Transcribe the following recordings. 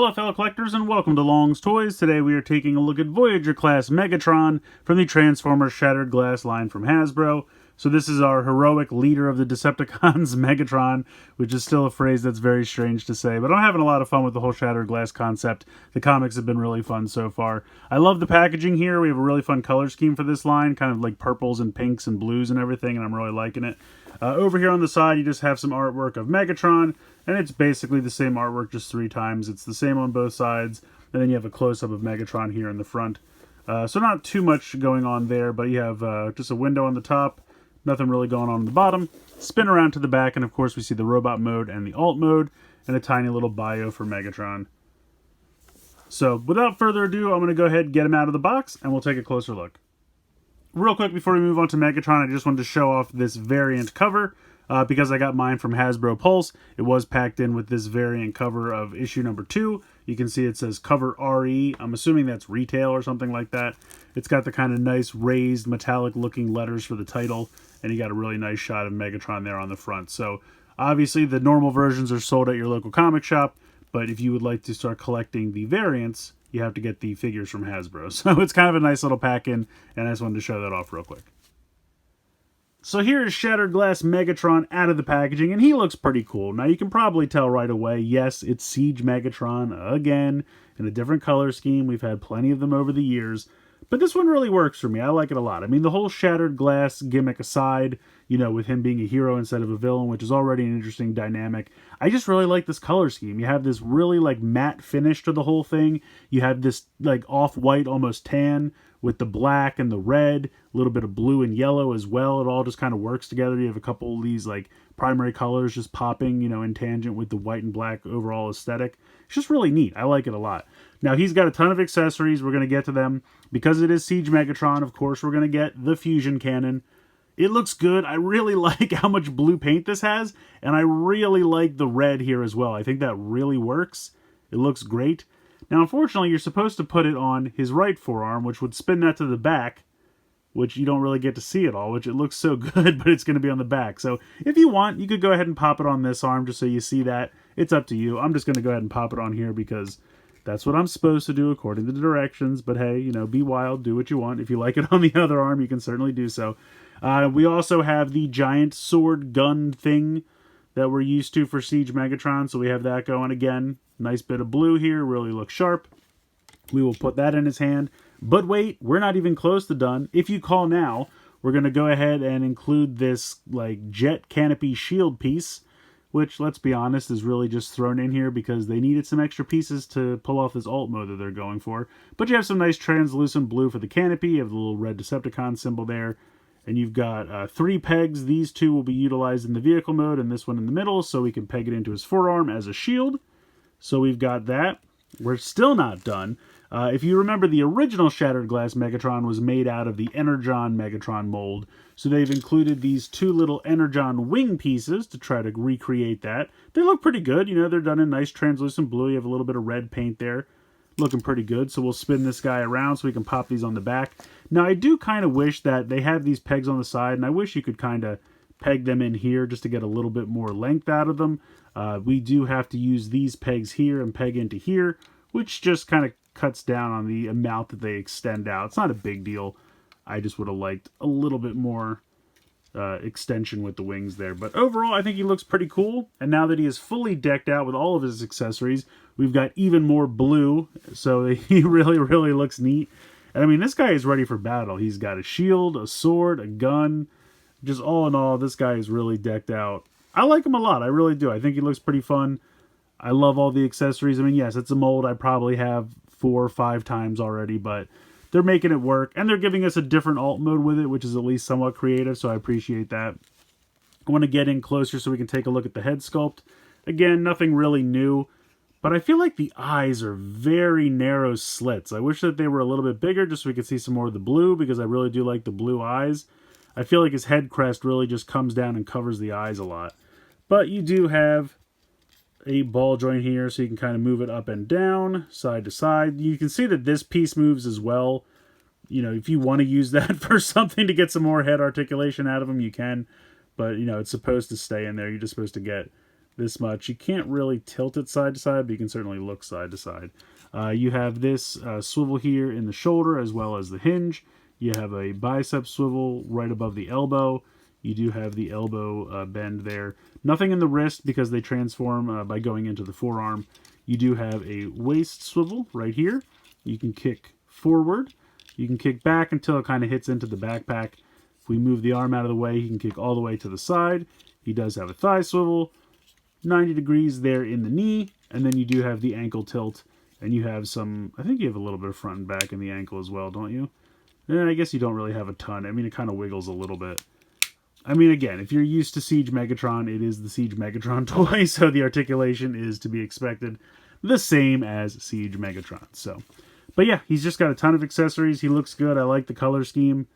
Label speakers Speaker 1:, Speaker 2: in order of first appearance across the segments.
Speaker 1: Hello fellow collectors and welcome to Long's Toys. Today we are taking a look at Voyager class Megatron from the Transformers Shattered Glass line from Hasbro. So this is our heroic leader of the Decepticons, Megatron, which is still a phrase that's very strange to say, but I'm having a lot of fun with the whole Shattered Glass concept. The comics have been really fun so far. I love the packaging here. We have a really fun color scheme for this line, kind of like purples and pinks and blues and everything, and I'm really liking it. Over here on the side, you just have some artwork of Megatron, and it's basically the same artwork just 3 times. It's the same on both sides, and then you have a close-up of Megatron here in the front. So not too much going on there, but you have just a window on the top, nothing really going on the bottom. Spin around to the back, and of course we see the robot mode and the alt mode, and a tiny little bio for Megatron. So without further ado, I'm going to go ahead and get him out of the box, and we'll take a closer look. Real quick before we move on to Megatron, I just wanted to show off this variant cover. Because I got mine from Hasbro Pulse, it was packed in with this variant cover of issue number 2. You can see it says cover RE. I'm assuming that's retail or something like that. It's got the kind of nice raised metallic looking letters for the title, and you got a really nice shot of Megatron there on the front. So obviously the normal versions are sold at your local comic shop, but if you would like to start collecting the variants, you have to get the figures from Hasbro. So it's kind of a nice little pack-in, and I just wanted to show that off real quick. So here is Shattered Glass Megatron out of the packaging, and he looks pretty cool. Now you can probably tell right away, yes, it's Siege Megatron again, in a different color scheme. We've had plenty of them over the years, but this one really works for me. I like it a lot. I mean, the whole Shattered Glass gimmick aside, you know, with him being a hero instead of a villain, which is already an interesting dynamic, I just really like this color scheme. You have this really, like, matte finish to the whole thing. You have this, like, off-white, almost tan, with the black and the red, a little bit of blue and yellow as well. It all just kind of works together. You have a couple of these like primary colors just popping, you know, in tangent with the white and black overall aesthetic. It's just really neat. I like it a lot. Now he's got a ton of accessories. We're going to get to them. Because it is Siege Megatron, of course, we're going to get the fusion cannon. It looks good. I really like how much blue paint this has, and I really like the red here as well. I think that really works. It looks great. Now, unfortunately, you're supposed to put it on his right forearm, which would spin that to the back, which you don't really get to see at all, which it looks so good, but it's going to be on the back. So if you want, you could go ahead and pop it on this arm just so you see that. It's up to you. I'm just going to go ahead and pop it on here because that's what I'm supposed to do according to the directions. But hey, you know, be wild, do what you want. If you like it on the other arm, you can certainly do so. We also have the giant sword gun thing that we're used to for Siege Megatron, so we have that going again. Nice bit of blue here, really looks sharp. We will put that in his hand. But wait, we're not even close to done. If you call now, we're going to go ahead and include this like jet canopy shield piece, which, let's be honest, is really just thrown in here because they needed some extra pieces to pull off this alt mode that they're going for. But you have some nice translucent blue for the canopy. You have the little red Decepticon symbol there. And you've got 3 pegs. These 2 will be utilized in the vehicle mode, and this one in the middle, so we can peg it into his forearm as a shield. So we've got that. We're still not done. If you remember, the original Shattered Glass Megatron was made out of the Energon Megatron mold. So they've included these 2 little Energon wing pieces to try to recreate that. They look pretty good. You know, they're done in nice translucent blue. You have a little bit of red paint there. Looking pretty good. So we'll spin this guy around so we can pop these on the back. Now, I do kind of wish that they have these pegs on the side, and I wish you could kind of peg them in here just to get a little bit more length out of them. We do have to use these pegs here and peg into here, which just kind of cuts down on the amount that they extend out. It's not a big deal. I just would have liked a little bit more extension with the wings there. But overall, I think he looks pretty cool. And now that he is fully decked out with all of his accessories, we've got even more blue. So he really, really looks neat. And I mean, this guy is ready for battle. He's got a shield, a sword, a gun. Just all in all, this guy is really decked out. I like him a lot. I really do. I think he looks pretty fun. I love all the accessories. I mean, yes, it's a mold I probably have 4 or 5 times already, but they're making it work. And they're giving us a different alt mode with it, which is at least somewhat creative, so I appreciate that. I want to get in closer so we can take a look at the head sculpt. Again, nothing really new, but I feel like the eyes are very narrow slits. I wish that they were a little bit bigger just so we could see some more of the blue, because I really do like the blue eyes. I feel like his head crest really just comes down and covers the eyes a lot. But you do have a ball joint here, so you can kind of move it up and down, side to side. You can see that this piece moves as well. You know, if you want to use that for something to get some more head articulation out of him, you can. But, you know, it's supposed to stay in there. You're just supposed to get this much. You can't really tilt it side to side, but you can certainly look side to side. You have this swivel here in the shoulder as well as the hinge. You have a bicep swivel right above the elbow. You do have the elbow bend there. Nothing in the wrist because they transform by going into the forearm. You do have a waist swivel right here. You can kick forward. You can kick back until it kind of hits into the backpack. If we move the arm out of the way, he can kick all the way to the side. He does have a thigh swivel, 90 degrees there in the knee, and then you do have the ankle tilt, and you have some, I think you have a little bit of front and back in the ankle as well, don't you? I guess you don't really have a ton. I mean, it kind of wiggles a little bit. I mean, again, if you're used to Siege Megatron, it is the Siege Megatron toy, so the articulation is to be expected the same as Siege Megatron. So, but yeah, he's just got a ton of accessories. He looks good. I like the color scheme.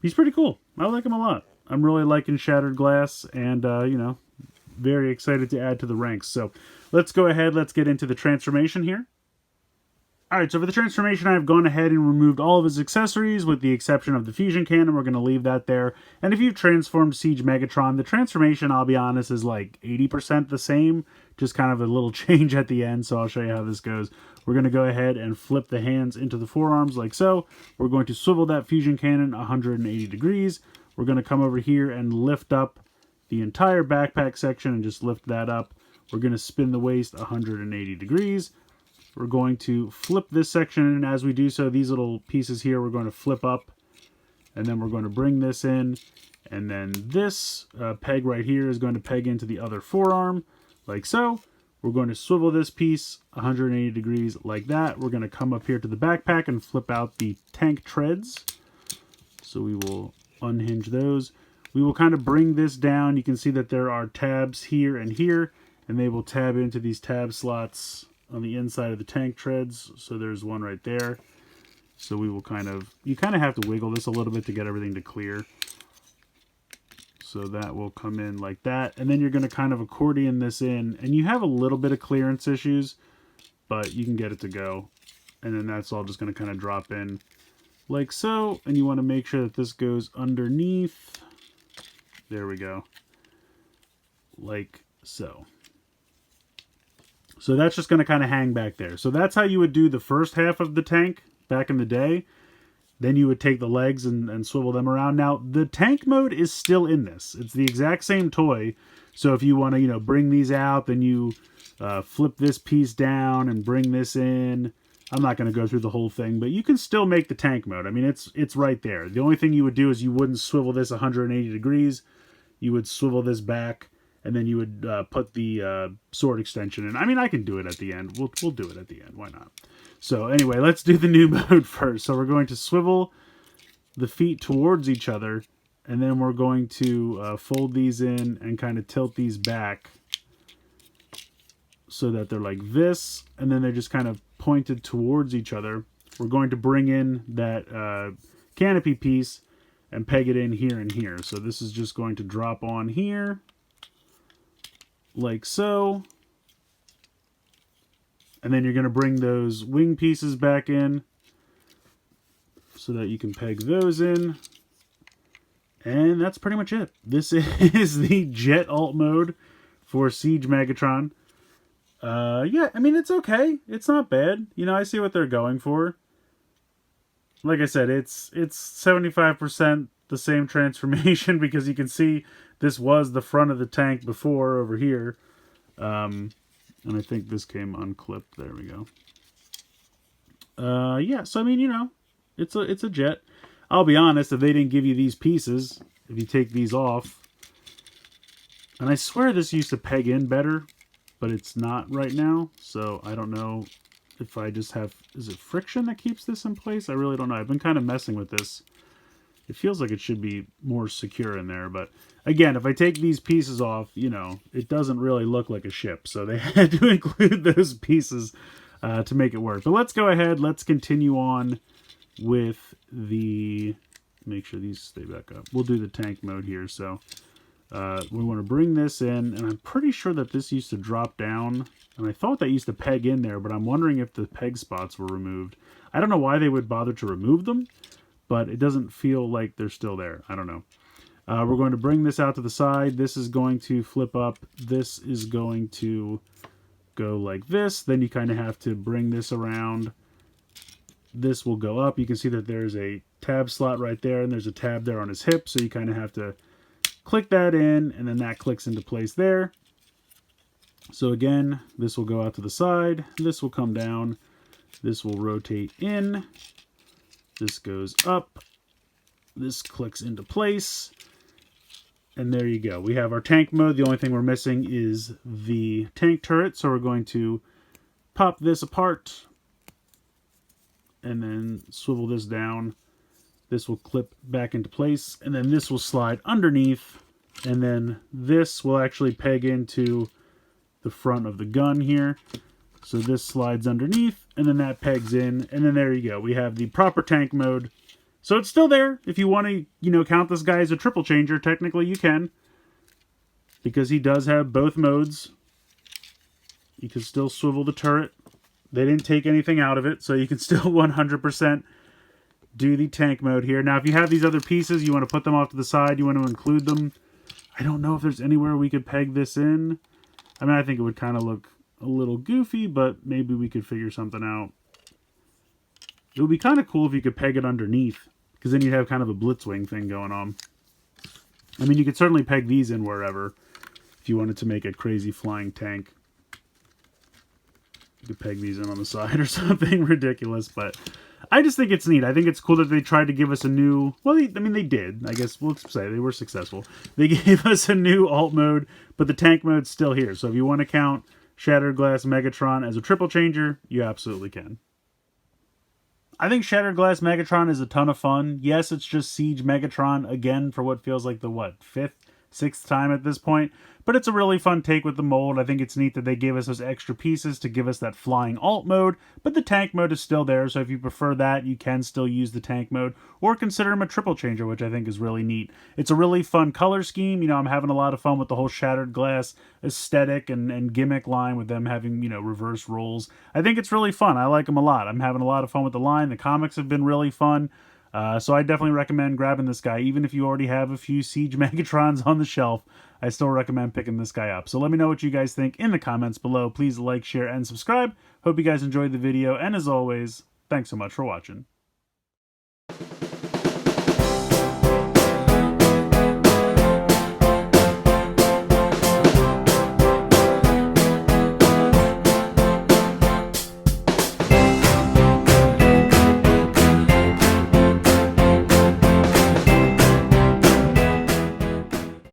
Speaker 1: He's pretty cool. I like him a lot. I'm really liking Shattered Glass, and, you know, very excited to add to the ranks. So let's go ahead. Let's get into the transformation here. Alright, so for the transformation, I've gone ahead and removed all of his accessories with the exception of the fusion cannon. We're going to leave that there. And if you've transformed Siege Megatron, the transformation, I'll be honest, is like 80% the same. Just kind of a little change at the end, so I'll show you how this goes. We're going to go ahead and flip the hands into the forearms like so. We're going to swivel that fusion cannon 180 degrees. We're going to come over here and lift up the entire backpack section and just lift that up. We're going to spin the waist 180 degrees. We're going to flip this section, and as we do so, these little pieces here, we're going to flip up, and then we're going to bring this in, and then this peg right here is going to peg into the other forearm, like so. We're going to swivel this piece 180 degrees like that. We're going to come up here to the backpack and flip out the tank treads. So we will unhinge those. We will kind of bring this down. You can see that there are tabs here, and they will tab into these tab slots on the inside of the tank treads. So there's one right there. So we will you kind of have to wiggle this a little bit to get everything to clear. So that will come in like that. And then you're going to kind of accordion this in. And you have a little bit of clearance issues, but you can get it to go. And then that's all just going to kind of drop in like so. And you want to make sure that this goes underneath. There we go. Like so. So that's just going to kind of hang back there. So that's how you would do the first half of the tank back in the day. Then you would take the legs and swivel them around. Now, the tank mode is still in this. It's the exact same toy. So if you want to, you know, bring these out, then you flip this piece down and bring this in. I'm not going to go through the whole thing, but you can still make the tank mode. I mean, it's right there. The only thing you would do is you wouldn't swivel this 180 degrees. You would swivel this back. And then you would put the sword extension in. I mean, I can do it at the end. We'll do it at the end. Why not? So anyway, let's do the new mode first. So we're going to swivel the feet towards each other. And then we're going to fold these in and kind of tilt these back so that they're like this. And then they're just kind of pointed towards each other. We're going to bring in that canopy piece and peg it in here and here. So this is just going to drop on here. Like so. And then you're going to bring those wing pieces back in so that you can peg those in. And that's pretty much it. This is the Jet Alt mode for Siege Megatron. Yeah, I mean, it's okay. It's not bad. You know, I see what they're going for. Like I said, it's 75% the same transformation because you can see this was the front of the tank before over here. And I think this came unclipped. There we go. Yeah, so I mean, you know, it's a jet. I'll be honest, if they didn't give you these pieces, if you take these off, and I swear this used to peg in better, but it's not right now. So I don't know if I just have, is it friction that keeps this in place? I really don't know. I've been kind of messing with this. It feels like it should be more secure in there, but again, if I take these pieces off, you know, it doesn't really look like a ship. So they had to include those pieces to make it work. But let's go ahead. Let's continue on with the, make sure these stay back up. We'll do the tank mode here. So we want to bring this in, and I'm pretty sure that this used to drop down, and I thought that used to peg in there, but I'm wondering if the peg spots were removed. I don't know why they would bother to remove them, but it doesn't feel like they're still there. I don't know. We're going to bring this out to the side. This is going to flip up. This is going to go like this. Then you kind of have to bring this around. This will go up. You can see that there's a tab slot right there, and there's a tab there on his hip, so you kind of have to click that in, and then that clicks into place there. So again, this will go out to the side. This will come down. This will rotate in. This goes up. This clicks into place. And there you go. We have our tank mode. The only thing we're missing is the tank turret. So we're going to pop this apart and then swivel this down. This will clip back into place. And then this will slide underneath. And then this will actually peg into the front of the gun here. So this slides underneath, and then that pegs in, and then there you go. We have the proper tank mode. So it's still there. If you want to, count this guy as a triple changer, technically you can. Because he does have both modes. You can still swivel the turret. They didn't take anything out of it, so you can still 100% do the tank mode here. Now, if you have these other pieces, you want to put them off to the side, you want to include them. I don't know if there's anywhere we could peg this in. I mean, I think it would kind of look a little goofy, but maybe we could figure something out. It would be kind of cool if you could peg it underneath, because then you'd have kind of a Blitzwing thing going on. I mean, you could certainly peg these in wherever if you wanted to make a crazy flying tank. You could peg these in on the side or something ridiculous, but I just think it's neat. I think it's cool that they tried to give us a new... Well, I mean, they did. I guess we'll say they were successful. They gave us a new alt mode, but the tank mode's still here. So if you want to count Shattered Glass Megatron as a triple changer, you absolutely can. I think Shattered Glass Megatron is a ton of fun. Yes, it's just Siege Megatron again for what feels like the, fifth, sixth time at this point. But it's a really fun take with the mold. I think it's neat that they gave us those extra pieces to give us that flying alt mode, but the tank mode is still there, so if you prefer that, you can still use the tank mode, or consider him a triple changer, which I think is really neat. It's a really fun color scheme. I'm having a lot of fun with the whole Shattered Glass aesthetic and gimmick line with them having, reverse roles. I think it's really fun. I like them a lot. I'm having a lot of fun with the line. The comics have been really fun. So I definitely recommend grabbing this guy. Even if you already have a few Siege Megatrons on the shelf, I still recommend picking this guy up. So let me know what you guys think in the comments below. Please like, share, and subscribe. Hope you guys enjoyed the video. And as always, thanks so much for watching.